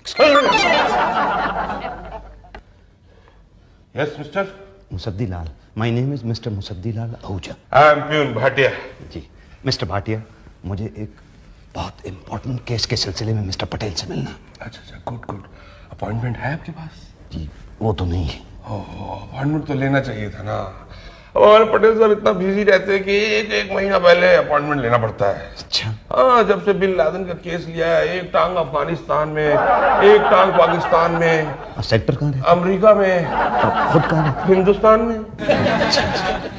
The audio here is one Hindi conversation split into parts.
Yes mister Musaddi Lal, my name is mister Musaddi Lal Ahuja. I am peon Bhatia. जी मिस्टर भाटिया, मुझे एक बहुत इंपॉर्टेंट केस के सिलसिले में मिस्टर पटेल से मिलना। अच्छा अच्छा, गुड गुड। अपॉइंटमेंट है आपके पास? जी वो तो नहीं है। अपॉइंटमेंट तो लेना चाहिए था ना। अब हमारे पटेल साहब इतना बिजी रहते हैं कि एक महीना पहले अपॉइंटमेंट लेना पड़ता है। अच्छा। हाँ, जब से बिन लादेन का केस लिया है, एक टांग अफगानिस्तान में, एक टांग पाकिस्तान में, सेक्टर कहाँ है? अमेरिका में, खुद कहाँ है? हिंदुस्तान में। अच्छा,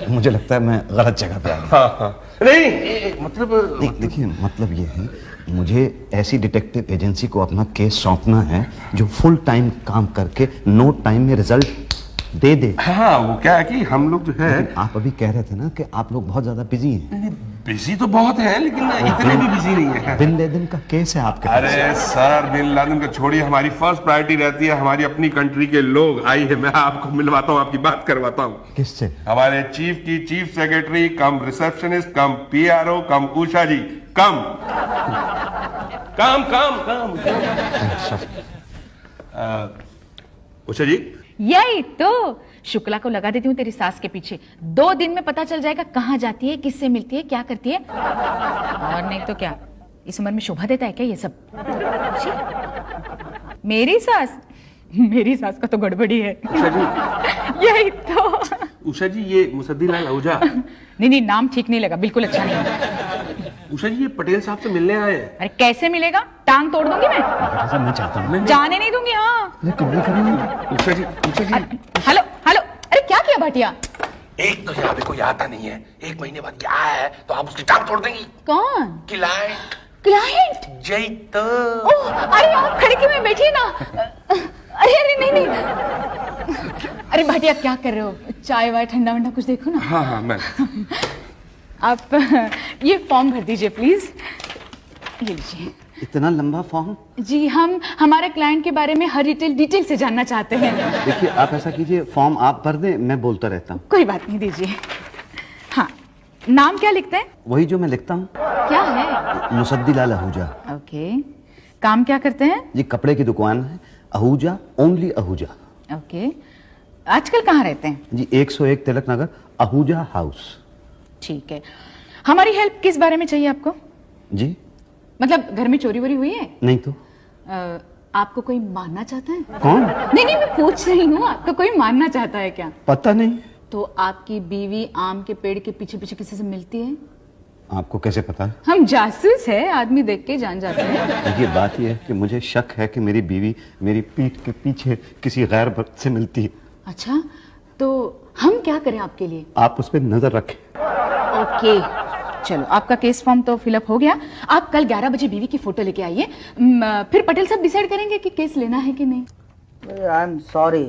मुझे लगता है मैं गलत जगह पे आ गया। हाँ हाँ, नहीं मतलब नहीं, देखिए मतलब ये है, मुझे ऐसी डिटेक्टिव एजेंसी को अपना केस सौंपना है जो फुल टाइम काम करके नो टाइम में रिजल्ट दे दे। हाँ, वो क्या है कि हम लोग जो है, आप अभी कह रहे थे ना कि आप लोग बहुत ज्यादा बिजी हैं। बिजी तो बहुत है लेकिन इतने भी बिजी नहीं है। बिन लादेन का केस है आपके पास। अरे सर, बिन लादेन का छोड़िए, हमारी फर्स्ट प्रायोरिटी रहती है हमारी अपनी कंट्री के लोग। आइए मैं आपको मिलवाता हूँ, आपकी बात करवाता हूँ। किससे? हमारे चीफ की चीफ सेक्रेटरी कम रिसेप्शनिस्ट कम पीआरओ कम उषा जी कम काम काम काम। उषा जी, यही तो शुक्ला को लगा देती हूँ तेरी सास के पीछे। 2 दिन में पता चल जाएगा कहाँ जाती है, किससे मिलती है, क्या करती है। और नहीं तो क्या, इस उम्र में शोभा देता है क्या ये सब? मेरी सास का तो गड़बड़ी है। उषा जी, यही तो। उषा जी, ये मुसद्दी लाल आहूजा। नहीं, नाम ठीक नहीं लगा, बिल्कुल अच्छा नहीं है। उषा जी, ये पटेल साहब से मिलने आए हैं। अरे कैसे मिलेगा, टांग तोड़ दूंगी मैं। मैं चाहता हूँ। जाने नहीं दूंगी। हाँ उषा जी, उषा जी। हेलो हेलो, अरे क्या किया भाटिया? एक तो यहाँ पे कोई आता नहीं है, 1 महीने बाद क्या है तो आप उसकी टांग तोड़ देंगी। कौन? क्लाइंट? जय तो। ओह, अरे आप खिड़की में बैठिए ना। अरे नहीं। अरे भाटिया क्या कर रहे हो? चाय वाय ठंडा वंडा कुछ देखो ना। हाँ मैं आप ये फॉर्म भर दीजिए प्लीज। ये लीजिए। इतना लंबा फॉर्म? जी, हम हमारे क्लाइंट के बारे में हर डिटेल से जानना चाहते हैं। देखिए आप ऐसा कीजिए, फॉर्म आप भर दें, मैं बोलता रहता हूँ। कोई बात नहीं, दीजिए। हाँ, नाम क्या लिखते हैं? वही जो मैं लिखता हूँ। क्या है? मुसद्दी लाल आहूजा। ओके। काम क्या करते हैं? ये कपड़े की दुकान है, आहूजा, ओनली आहूजा। ओके। आजकल कहाँ रहते हैं? जी 101 तिलक नगर, आहूजा हाउस। ठीक है। हमारी हेल्प किस बारे में चाहिए आपको? जी मतलब घर में चोरी वोरी हुई है? नहीं तो। आपको कोई मारना चाहता है? कौन? नहीं, मैं पूछ रही हूँ, आपको कोई मारना चाहता है क्या? पता नहीं। तो आपकी बीवी आम के पेड़ के पीछे पीछे किसी से मिलती है? आपको कैसे पता है? हम जासूस है, आदमी देख के जान जाते हैं। देखिए बात यह है कि मुझे शक है कि मेरी बीवी मेरी पीठ के पीछे किसी गैर मर्द से मिलती है। अच्छा, तो हम क्या करें आपके लिए? आप उस पर नजर रखें। ओके, चलो आपका केस फॉर्म तो फिलअप हो गया। आप कल 11 बजे बीवी की फोटो लेके आइए, फिर पटेल साहब डिसाइड करेंगे कि केस लेना है कि नहीं। आई एम सॉरी,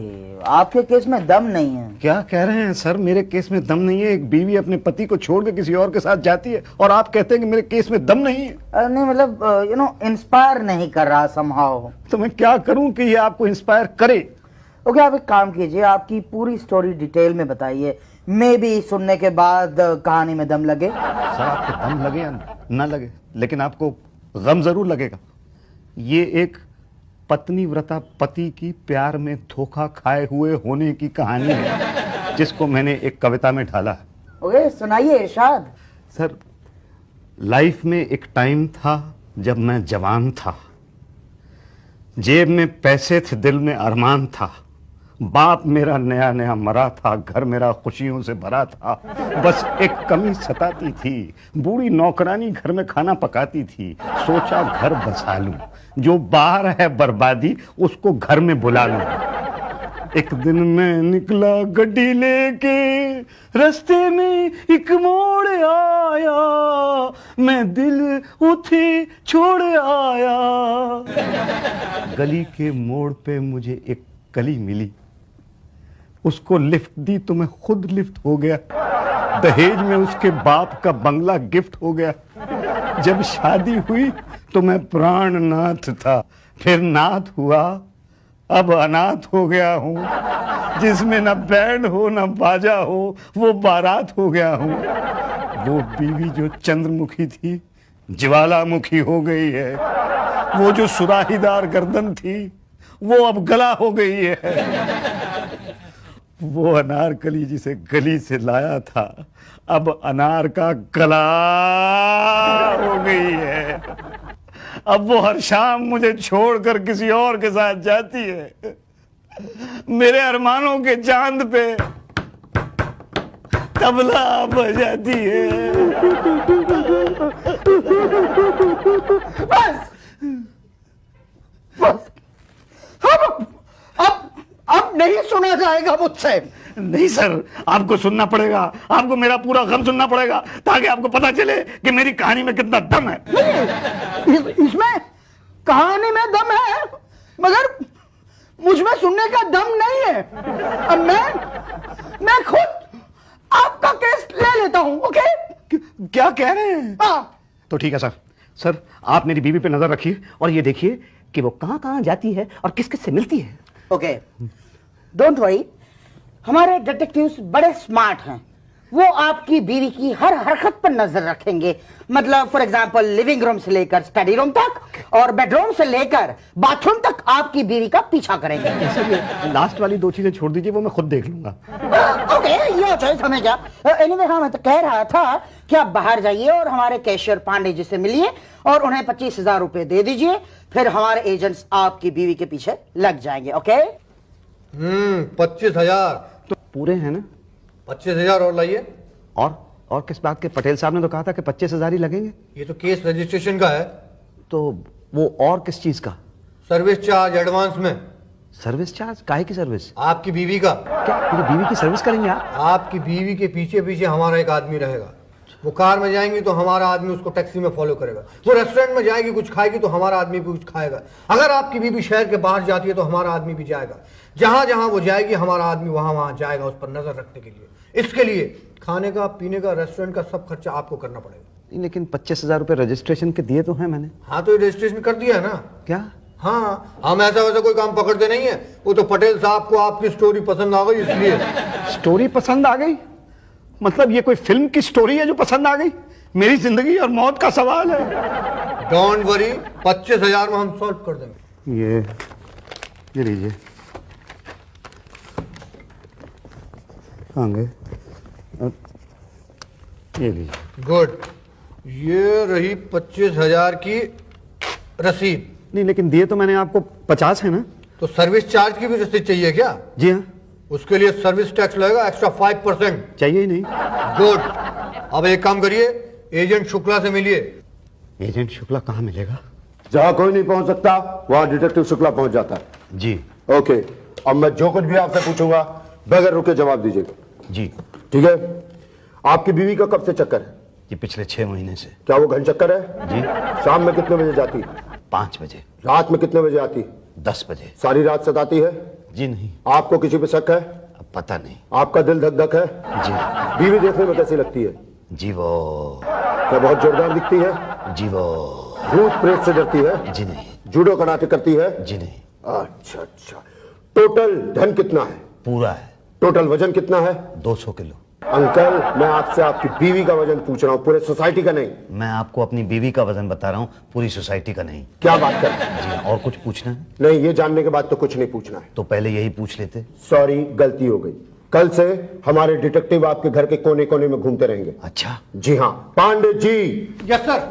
आपके केस में दम नहीं है। क्या कह रहे हैं सर? मेरे केस में दम नहीं है? एक बीवी अपने पति को छोड़कर किसी और के साथ जाती है और आप कहते हैं कि मेरे केस में दम नहीं है? नहीं मतलब इंस्पायर नहीं कर रहा समहाउ। तो मैं क्या करूं कि ये आपको इंस्पायर करे? ओके, आप एक काम कीजिए, आपकी पूरी स्टोरी डिटेल में बताइए। मे बी सुनने के बाद कहानी में दम लगे। सर आपको दम लगे या ना लगे, लेकिन आपको गम जरूर लगेगा। ये एक पत्नी व्रता पति की प्यार में धोखा खाए हुए होने की कहानी है, जिसको मैंने एक कविता में ढाला है। ओके, सुनाइए इरशाद। सर, लाइफ में एक टाइम था जब मैं जवान था, जेब में पैसे थे, दिल में अरमान था, बाप मेरा नया नया मरा था, घर मेरा खुशियों से भरा था, बस एक कमी सताती थी, बूढ़ी नौकरानी घर में खाना पकाती थी, सोचा घर बसा लूं, जो बाहर है बर्बादी उसको घर में बुला लूं। एक दिन मैं निकला गड्डी लेके, रास्ते में एक मोड़ आया, मैं दिल उठे छोड़ आया। गली के मोड़ पे मुझे एक कली मिली, उसको लिफ्ट दी तो मैं खुद लिफ्ट हो गया। दहेज में उसके बाप का बंगला गिफ्ट हो गया। जब शादी हुई तो मैं प्राणनाथ था, फिर नाथ हुआ, अब अनाथ हो गया हूँ। जिसमें न बैंड हो न बाजा हो, वो बारात हो गया हूँ। वो बीवी जो चंद्रमुखी थी, ज्वालामुखी हो गई है। वो जो सुराहीदार गर्दन थी वो अब गला हो गई है। वो अनारकली जिसे गली से लाया था अब अनार का गला हो गई है। अब वो हर शाम मुझे छोड़कर किसी और के साथ जाती है। मेरे अरमानों के चांद पे तबला बजाती है। बस बस अब नहीं सुना जाएगा मुझसे। नहीं सर, आपको सुनना पड़ेगा। आपको मेरा पूरा गम सुनना पड़ेगा ताकि आपको पता चले कि मेरी कहानी में कितना दम है। इसमें कहानी में दम है मगर मुझमें सुनने का दम नहीं है। अब मैं खुद आपका केस ले लेता हूं। ओके? क्या कह रहे हैं? हाँ। तो ठीक है सर। सर आप मेरी बीवी पे नजर रखिए और ये देखिए कि वो कहां कहां जाती है और किस किस से मिलती है। ओके, डोंट वरी, हमारे डिटेक्टिव्स बड़े स्मार्ट हैं। वो आपकी बीवी की हर हरकत पर नजर रखेंगे। मतलब फॉर एग्जांपल लिविंग रूम से लेकर स्टडी रूम तक और बेडरूम से लेकर बाथरूम तक आपकी बीवी का पीछा करेंगे। लास्ट वाली 2 चीजें छोड़ दीजिए, वो मैं खुद देख लूंगा। ओके, ये चॉइस हमें क्या। एनीवे हाँ, मैं तो कह रहा था कि आप बाहर जाइए और हमारे कैशियर पांडे जी से मिलिए और उन्हें 25,000 रुपए दे दीजिए। फिर हमारे एजेंट्स आपकी बीवी के पीछे लग जाएंगे। ओके? 25,000 तो पूरे हैं ना? 25,000 और लाइए। और किस बात के? पटेल साहब ने तो कहा था कि 25,000 ही लगेंगे। ये तो केस रजिस्ट्रेशन का है। तो वो और किस चीज का? सर्विस चार्ज एडवांस में। Service charge? काहे की सर्विस? आपकी बीवी का। क्या मेरी बीवी की सर्विस करेंगे आप? आपकी बीवी के पीछे पीछे हमारा एक आदमी रहेगा। वो कार में जाएंगी तो हमारा आदमी उसको टैक्सी में फॉलो करेगा। वो रेस्टोरेंट में जाएगी कुछ खाएगी तो हमारा आदमी भी कुछ खाएगा। अगर आपकी बीवी शहर के बाहर जाती है तो हमारा आदमी भी जाएगा। जहां जहां वो जाएगी हमारा आदमी वहां वहां जाएगा उस पर नजर रखने के लिए। इसके लिए खाने का, पीने का, रेस्टोरेंट का सब खर्चा आपको करना पड़ेगा। नहीं, लेकिन 25,000 रुपए रजिस्ट्रेशन के दिए तो हैं मैंने। हाँ, तो रजिस्ट्रेशन कर दिया है ना। क्या? हाँ, हम ऐसा वैसा कोई काम पकड़ते नहीं है। वो तो पटेल साहब को आपकी स्टोरी पसंद आ गई इसलिए। स्टोरी पसंद आ गई? मतलब ये कोई फिल्म की स्टोरी है जो पसंद आ गई? मेरी जिंदगी और मौत का सवाल है। डोंट वरी, 25,000 में हम सॉल्व कर देंगे। ये लीजिए। आगे ये लीजिए। गुड, ये रही 25,000 की रसीद। नहीं, लेकिन दिए तो मैंने आपको 50 है ना? तो सर्विस चार्ज की भी रसीद चाहिए क्या? जी हाँ। उसके लिए सर्विस टैक्स लगेगा एक्स्ट्रा 5%। चाहिए ही नहीं। गुड, अब एक काम करिए, एजेंट शुक्ला से मिलिए। एजेंट शुक्ला कहाँ मिलेगा? जहां कोई नहीं पहुंच सकता वहां डिटेक्टिव शुक्ला पहुंच जाता है। जी। ओके, अब मैं जो कुछ भी आपसे पूछूंगा बगैर रुके जवाब दीजिएगा। जी। ठीक है? आपकी बीवी का कब से चक्कर है? ये पिछले 6 महीने से। क्या वो घन चक्कर है? जी। शाम में कितने बजे जाती? 5 बजे। रात में कितने बजे आती? 10 बजे। सारी रात सताती है? जी नहीं। आपको किसी पे शक है? अब पता नहीं। आपका दिल धक धक है? जी। बीवी देखने में कैसी लगती है? जी वो। क्या बहुत जोरदार दिखती है? जी वो। भूत प्रेत से डरती है? जी नहीं। जूडो कराटे करती है? जी नहीं। अच्छा अच्छा। टोटल धन कितना है? पूरा है। टोटल वजन कितना है? 200 किलो। अंकल, मैं आपसे आपकी बीवी का वजन पूछ रहा हूँ, पूरे सोसाइटी का नहीं। मैं आपको अपनी बीवी का वजन बता रहा हूँ, पूरी सोसाइटी का नहीं। क्या बात कर रहे हैं? जी। और कुछ पूछना है? नहीं, ये जानने के बाद तो कुछ नहीं पूछना है। तो पहले यही पूछ लेते। सॉरी, गलती हो गई। कल से हमारे डिटेक्टिव आपके घर के कोने कोने में घूमते रहेंगे। अच्छा। जी हाँ। पांडे जी। Yes sir.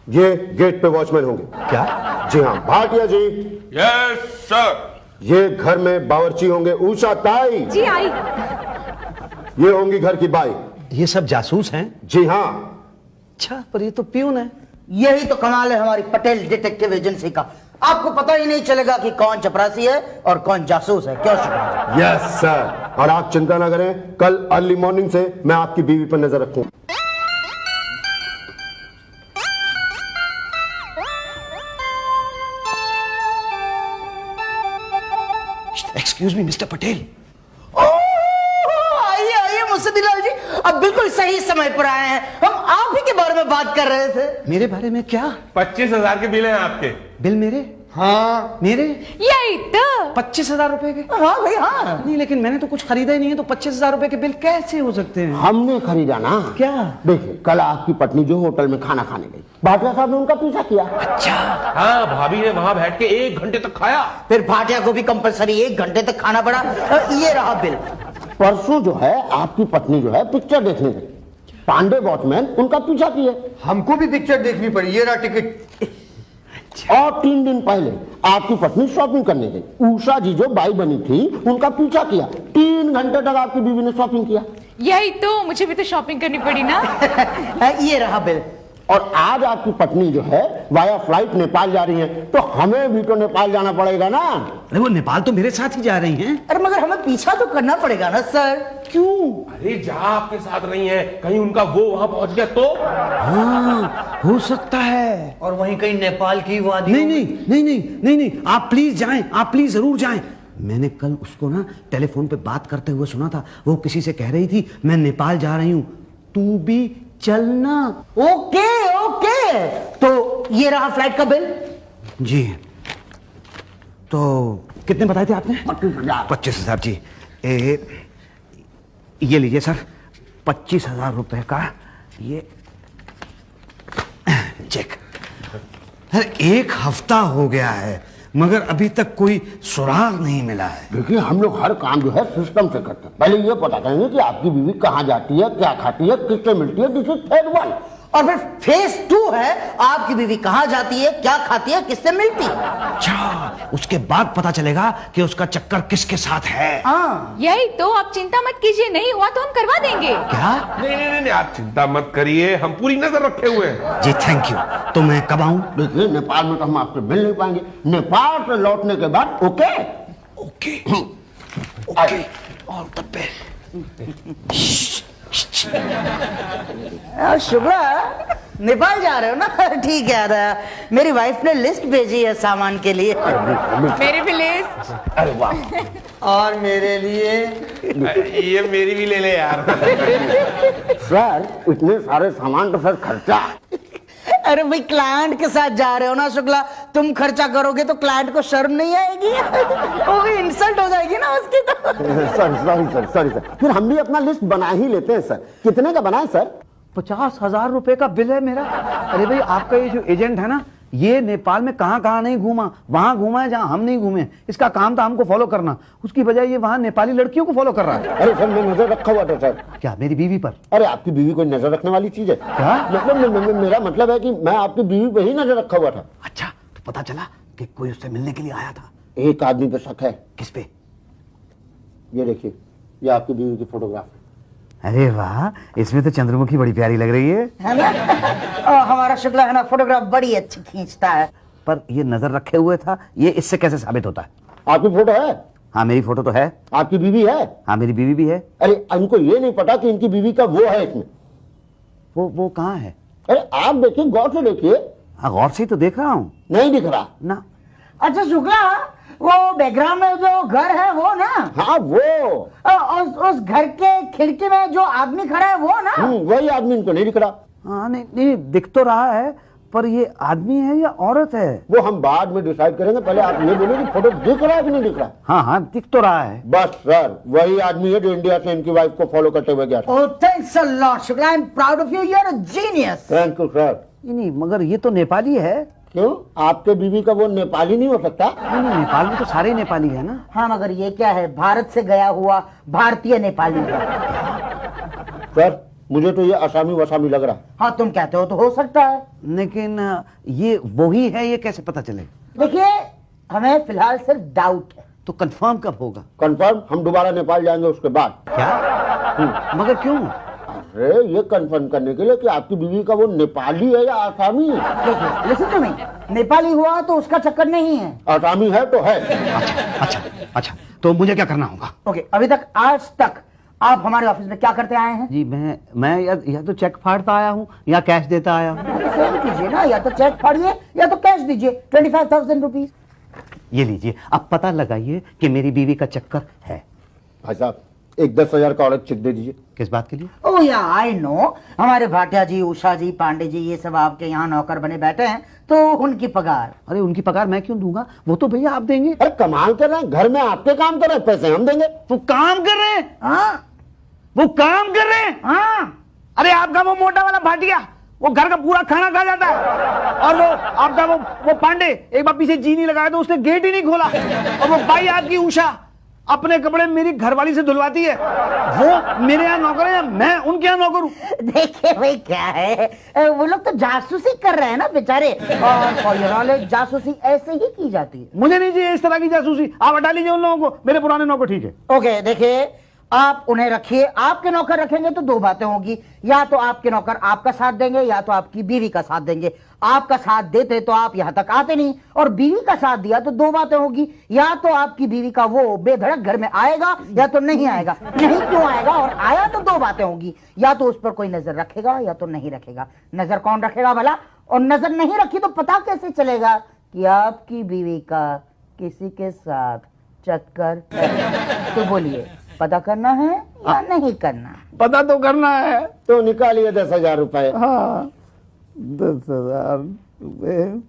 ये गेट पे वॉचमैन होंगे। क्या? जी हाँ। भाटिया जी। Yes sir. ये घर में बावर्ची होंगे उषा ताई। जी आई। ये होंगी घर की बाई। ये सब जासूस हैं? जी हाँ। अच्छा, पर ये तो प्यून है। यही तो कमाल है हमारी पटेल डिटेक्टिव एजेंसी का। आपको पता ही नहीं चलेगा कि कौन चपरासी है और कौन जासूस है। क्यों शुक्ला? Yes sir. और आप चिंता ना करें, कल अर्ली मॉर्निंग से मैं आपकी बीवी पर नजर रखूंगा। Excuse me mister Patel. आइए आइए मुस्तादिलाल जी, अब बिल्कुल सही समय पर आए हैं। हम आप ही के बारे में बात कर रहे थे। मेरे बारे में क्या? 25,000 के बिल हैं आपके। बिल मेरे? हाँ मेरे यही तो 25,000 रुपए के? हाँ भाई हाँ। नहीं, लेकिन मैंने तो कुछ खरीदा ही नहीं है, तो 25,000 रुपए के बिल कैसे हो सकते हैं? हमने खरीदा ना। क्या? देखिए, कल आपकी पत्नी जो होटल में खाना खाने गई, भाटिया साहब ने उनका पीछा किया। हाँ, भाभी ने वहां बैठ के 1 घंटे तक खाया। फिर भाटिया को भी कंपलसरी 1 घंटे तक खाना पड़ा। ये रहा बिल। परसों जो है आपकी पत्नी जो है पिक्चर देखने गई, पांडे वॉचमैन उनका पीछा किए। हमको भी पिक्चर देखनी पड़ी, ये रहा टिकट। और 3 दिन पहले आपकी पत्नी शॉपिंग करने गई, उषा जी जो बाई बनी थी उनका पीछा किया। 3 घंटे तक आपकी बीवी ने शॉपिंग किया। यही तो, मुझे भी तो शॉपिंग करनी पड़ी ना। ये रहा बिल। और आज आपकी पत्नी जो है वाया फ्लाइट नेपाल जा रही है, तो हमें भी तो नेपाल जाना पड़ेगा ना। अरे वो नेपाल तो मेरे साथ ही जा रही हैं। अरे मगर हमें पीछा तो करना पड़ेगा ना सर। क्यों? अरे जा आपके साथ नहीं है, कहीं उनका वो वहां पहुंच गया तो। हाँ, हो सकता है। और वहीं कहीं नेपाल की वादी। नहीं नहीं नहीं नहीं नहीं नहीं, आप प्लीज जाएं, आप प्लीज जरूर जाएं। मैंने कल उसको ना टेलीफोन पे बात करते हुए सुना था, वो किसी से कह रही थी मैं नेपाल जा रही हूं, तू भी चलना। ओके ओके, तो ये रहा फ्लाइट का बिल। जी, तो कितने बताए थे आपने? 25,000। 25,000 जी। ये लीजिए सर, 25,000 रुपए का ये चेक। अरे 1 हफ्ता हो गया है मगर अभी तक कोई सुराग नहीं मिला है। देखिए, हम लोग हर काम जो है सिस्टम से करते हैं। पहले ये पता करेंगे कि आपकी बीवी कहाँ जाती है, क्या खाती है, किससे मिलती है। This is phase 1। और फिर फेज 2 है आपकी बीवी कहाँ जाती है, क्या खाती है, किससे मिलती है। अच्छा, उसके बाद पता चलेगा कि उसका चक्कर किसके साथ है। हाँ यही तो, आप चिंता मत कीजिए, नहीं हुआ तो हम करवा देंगे। क्या? नहीं नहीं नहीं, आप चिंता मत करिए, हम पूरी नजर रखे हुए हैं। जी थैंक यू। तो मैं कब आऊं? देखिए, नेपाल में तो हम आपसे मिल नहीं पाएंगे। नेपाल से लौटने के बाद okay. Okay okay, all the best. Shukla, Nepal जा रहे हो ना? ठीक है यार, मेरी वाइफ ने लिस्ट भेजी है सामान के लिए। मेरी भी लिस्ट। अरे वाह। और मेरे लिए ये मेरी भी ले ले यार। सर, इतने सारे सामान तो सर खर्चा। अरे भाई, क्लाइंट के साथ जा रहे हो ना शुक्ला, तुम खर्चा करोगे तो क्लाइंट को शर्म नहीं आएगी? वो भी इंसल्ट हो जाएगी ना उसकी तो। सॉरी सर, फिर हम भी अपना लिस्ट बना ही लेते हैं सर। कितने का बनाए सर? 50,000 रुपए का बिल है मेरा। अरे भाई, आपका ये जो एजेंट है ना, ये नेपाल में कहां कहां नहीं घूमा, वहां घूमा है जहां हम नहीं घूमे। इसका काम था हमको फॉलो करना, उसकी बजाय ये वहां नेपाली लड़कियों को फॉलो कर रहा है। अरे सर, मैं नजर रखा हुआ था सर। क्या मेरी बीवी पर? अरे आपकी बीवी कोई नजर रखने वाली चीज है क्या? मतलब मेरा मतलब है कि मैं आपकी बीवी पे ही नजर रखा हुआ था। अच्छा, तो पता चला कि कोई उससे मिलने के लिए आया था। एक आदमी पे शक है। किस पे? ये देखिए, ये आपकी बीवी की फोटोग्राफ है। अरे वाह, इसमें तो चंद्रमुखी बड़ी प्यारी लग रही है ना? हमारा शुक्ला है ना, फोटोग्राफ बड़ी अच्छी खींचता है। पर ये नजर रखे हुए था, ये इससे कैसे साबित होता है? आपकी फोटो है? हाँ, मेरी फोटो तो है। आपकी बीवी है? हाँ, मेरी बीवी भी है। अरे इनको ये नहीं पता कि इनकी बीवी का वो है इसमें। वो कहाँ है? अरे आप देखिए, गौर से देखिए। हाँ, गौर से ही तो देख रहा हूँ नहीं दिख रहा ना। अच्छा शुक्ला, वो बैकग्राउंड में जो घर है वो ना? हाँ, वो उस घर के खिड़की में जो आदमी खड़ा है वो ना? वही आदमी इनको नहीं दिख रहा। हाँ, नहीं नहीं, दिख तो रहा है, पर ये आदमी है या औरत है? वो हम बाद में डिसाइड करेंगे। पहले आप ये बोलो कि फोटो दिख रहा है कि नहीं दिख रहा। हाँ हाँ, दिख तो रहा है। बस सर, वही आदमी है जो इंडिया से इनकी वाइफ को फॉलो करते हुए गया था। Oh, thanks a lot, Shukla. I'm proud of you. You're a genius. Thank you sir. नहीं, मगर ये तो नेपाली है। क्यों, आपके बीवी का वो नेपाली नहीं हो सकता? नहीं, नेपाल में तो सारे नेपाली है ना। हाँ, मगर ये क्या है, भारत से गया हुआ भारतीय नेपाली है। सर, मुझे तो ये असामी वसामी लग रहा है। हाँ, तुम कहते हो तो हो सकता है। लेकिन ये वही है, ये कैसे पता चले? देखिए, हमें फिलहाल सिर्फ डाउट है। तो कंफर्म कब होगा? कंफर्म हम दोबारा नेपाल जाएंगे उसके बाद। क्या? मगर क्यों? अरे ये कंफर्म करने के लिए कि आपकी बीवी का वो नेपाली है या आसामी है। देखिए, लिसन टू मी, नेपाली हुआ तो उसका चक्कर नहीं है। आसामी है तो है। अच्छा, तो मुझे क्या करना होगा? ओके, अभी तक आज तक आप हमारे ऑफिस में क्या करते आए हैं? जी, मैं या तो चेक फाड़ता आया हूँ या कैश देता आया हूँ। तो सेम कीजिए ना, या तो चेक फाड़िए या तो कैश दीजिए। 25,000 रुपीज। ये लीजिए, अब पता लगाइए कि मेरी बीवी का चक्कर है। भाई साहब, एक 10,000 का और एक चेक दे दीजिए। किस बात के लिए? ओ या आई नो, हमारे भाटिया जी, उषा जी, पांडे जी, ये सब आपके यहाँ नौकर बने बैठे हैं, तो उनकी पगार। अरे उनकी पगार मैं क्यों दूंगा, वो तो भैया आप देंगे। अरे कमाल कर रहे हैं, घर में आपके काम कर रहे हैं, पैसे हम देंगे। वो काम कर रहे हैं, हाँ वो काम कर रहे हैं। हाँ, अरे आपका वो मोटा वाला भाटिया, वो घर का पूरा खाना खा जाता है, और वो आपका वो पांडे एक बार पीछे चीनी लगाया तो उसने गेट ही नहीं खोला, और वो भाई आपकी उषा अपने कपड़े मेरी घरवाली से धुलवाती है। वो मेरे यहाँ नौकर है, मैं उनके यहाँ नौकर हूँ। देखिए भाई क्या है, वो लोग तो जासूसी कर रहे हैं ना बेचारे, और for your knowledge, जासूसी ऐसे ही की जाती है। मुझे नहीं चाहिए इस तरह की जासूसी, आप हटा लीजिए उन लोगों को, मेरे पुराने नौकर ठीक है। ओके देखिए, आप उन्हें रखिए, आपके नौकर रखेंगे तो दो बातें होंगी, या तो आपके नौकर आपका साथ देंगे या तो आपकी बीवी का साथ देंगे। आपका साथ देते तो आप यहां तक आते नहीं, और बीवी का साथ दिया तो दो बातें होगी, या तो आपकी बीवी का वो बेधड़क घर में आएगा या तो नहीं आएगा। नहीं क्यों आएगा, और आया तो दो बातें होगी, या तो उस पर कोई नजर रखेगा या तो नहीं रखेगा। नजर कौन रखेगा भला, और नजर नहीं रखी तो पता कैसे चलेगा कि आपकी बीवी का किसी के साथ चक्कर है? तो बोलिए, पता करना है या नहीं करना? पता तो करना है। तो निकालिए 10,000 रुपए। हाँ 10,000 रुपए,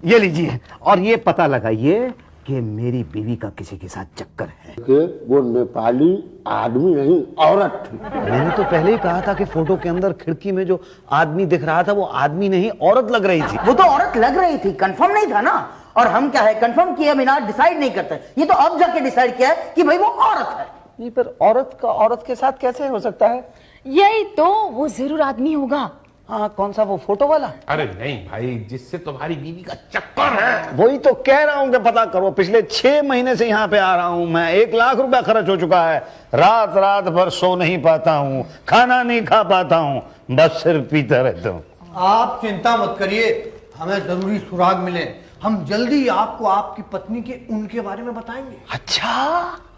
ये लीजिए, और ये पता लगाइए कि मेरी बीवी का किसी के साथ चक्कर है। कि वो नेपाली आदमी नहीं, औरत थी। मैंने तो पहले ही कहा था कि फोटो के अंदर खिड़की में जो आदमी दिख रहा था वो आदमी नहीं औरत लग रही थी। वो तो औरत लग रही थी, कंफर्म नहीं था ना। और हम क्या है, कंफर्म किए बिना डिसाइड नहीं करते, ये तो अब जाके डिसाइड किया है कि भाई वो औरत है। नहीं पर औरत का औरत के साथ कैसे हो सकता है? यही तो, वो जरूर आदमी होगा। हाँ कौन सा, वो फोटो वाला? अरे नहीं भाई, जिससे तुम्हारी बीवी का चक्कर है। वही तो कह रहा हूं कि पता करो। पिछले 6 महीने से यहाँ पे आ रहा हूं मैं, 1 लाख रुपया खर्च हो चुका है। रात रात भर सो नहीं पाता हूँ, खाना नहीं खा पाता हूँ, बस सिर्फ पीता रहता हूँ। आप चिंता मत करिए, हमें जरूरी सुराग मिले, हम जल्दी आपको आपकी पत्नी के उनके बारे में बताएंगे। अच्छा,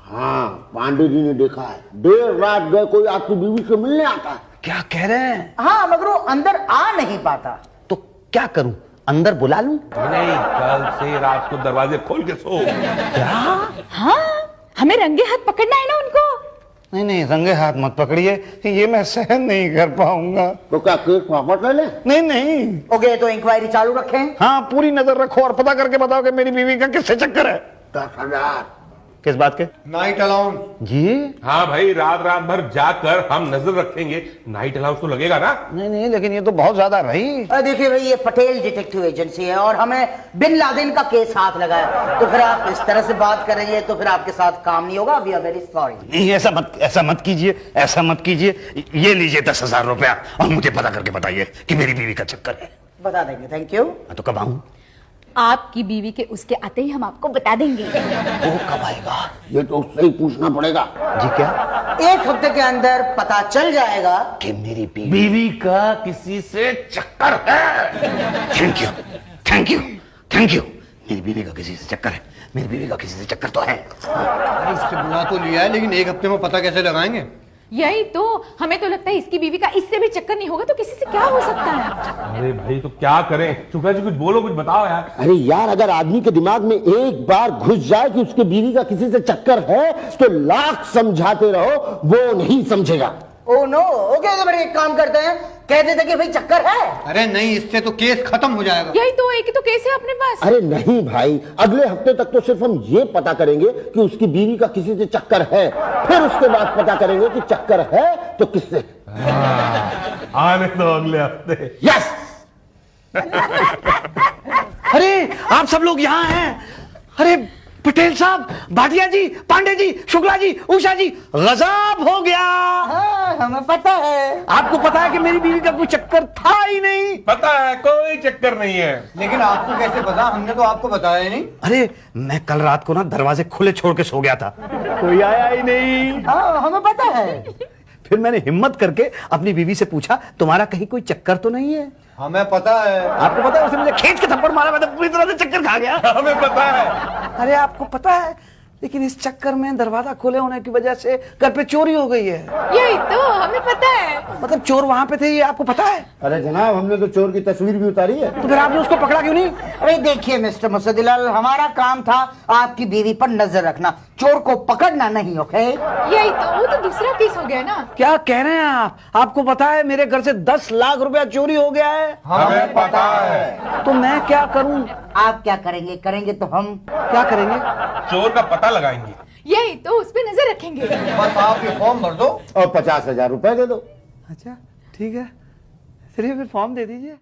हाँ पांडे जी ने देखा है, देर रात गए कोई आपकी बीवी से मिलने आता है। क्या कह रहे हैं? हाँ, मगर वो अंदर आ नहीं पाता। तो क्या करूं, अंदर बुला लूं? नहीं, कल से रात को दरवाजे खोल के सो। हाँ, हमें रंगे हाथ पकड़ना है ना उनको। नहीं नहीं, रंगे हाथ मत पकड़िए, ये मैं सहन नहीं कर पाऊंगा। तो क्या केस वापस ले लें? नहीं नहीं। ओके, तो इंक्वायरी चालू रखें। हाँ, पूरी नजर रखो और पता करके बताओ कि मेरी बीवी का किससे चक्कर है। 10,000। किस बात के? Night allowance. जी हाँ भाई, रात रात भर जाकर हम नजर रखेंगे, नाइट अलाउंस तो लगेगा ना। नहीं नहीं, लेकिन ये तो बहुत ज्यादा रही। देखिए भाई, ये पटेल डिटेक्टिव एजेंसी है और हमें बिन लादेन का केस हाथ लगा है, तो फिर आप इस तरह से बात कर रही है तो फिर आपके साथ काम नहीं होगा। We are very sorry. नहीं, ऐसा मत कीजिए, ऐसा मत कीजिए। ये लीजिए 10,000 रुपया और मुझे पता करके बताइए कि मेरी बीवी का चक्कर है। बता देंगे, थैंक यू। तो कब आऊं? आपकी बीवी के उसके आते ही हम आपको बता देंगे। वो कब आएगा? ये तो उससे ही पूछना पड़ेगा। जी क्या? 1 हफ्ते के अंदर पता चल जाएगा कि मेरी बीवी का किसी से चक्कर है। Thank you thank you thank you. मेरी बीवी का किसी से चक्कर है, मेरी बीवी का किसी से चक्कर तो है। अरे इससे बुला तो लिया है, लेकिन 1 हफ्ते में पता कैसे लगाएंगे? यही तो, हमें तो लगता है इसकी बीवी का इससे भी चक्कर नहीं होगा तो किसी से क्या हो सकता है। अरे भाई, तो क्या करें? शुक्ला जी कुछ बोलो, कुछ बताओ यार। अरे यार, अगर आदमी के दिमाग में एक बार घुस जाए कि उसके बीवी का किसी से चक्कर है तो लाख समझाते रहो, वो नहीं समझेगा। ओ नो, ओके, तो फिर एक काम करते हैं, कह देते कि भाई चक्कर है। अरे नहीं, इससे तो केस खत्म हो जाएगा। यही तो, एक ही तो केस है अपने पास। अरे नहीं भाई, अगले हफ्ते तक तो सिर्फ हम ये पता करेंगे कि उसकी बीवी का किसी से चक्कर है, फिर उसके बाद पता करेंगे कि चक्कर है तो किससे। आने दो अगले हफ्ते। यस। अरे आप सब लोग यहाँ हैं। अरे पटेल साहब, भाटिया जी, पांडे जी, शुक्ला जी, उषा जी, गजब हो गया। हाँ, हमें पता है। आपको पता है कि मेरी बीवी का कोई चक्कर था ही नहीं। पता है, कोई चक्कर नहीं है। लेकिन आपको कैसे पता? हमने तो आपको बताया ही नहीं। अरे मैं कल रात को ना दरवाजे खुले छोड़ के सो गया था, कोई आया ही नहीं। हाँ, हमें पता है। फिर मैंने हिम्मत करके अपनी बीवी से पूछा, तुम्हारा कहीं कोई चक्कर तो नहीं है? हमें पता है। आपको पता है? उसने मुझे खींच के थप्पड़ मारा, मैं तो पूरी तरह से चक्कर खा गया। हमें पता है। अरे आपको पता है, लेकिन इस चक्कर में दरवाजा खुले होने की वजह से घर पे चोरी हो गई है। यही तो हमें पता है। मतलब चोर वहां पे थे, ये आपको पता है? अरे जनाब, हमने तो चोर की तस्वीर भी उतारी है। तो फिर आपने उसको पकड़ा क्यों नहीं? अरे देखिए मिस्टर मुसद्दिलाल, हमारा काम था आपकी बीवी पर नजर रखना, चोर को पकड़ना नहीं। ओके, यही तो, वो तो दूसरा केस हो गया ना। क्या कह रहे हैं आप? आपको पता है मेरे घर से 10 लाख रुपया चोरी हो गया है। हमें पता है। तो मैं क्या करूं? आप क्या करेंगे? करेंगे तो हम क्या करेंगे? चोर का पता लगाएंगे। यही तो, उस पर नजर रखेंगे। बस आप ये फॉर्म भर दो और 50,000 रुपए दे दो। अच्छा ठीक है, चलिए फिर फॉर्म दे दीजिए।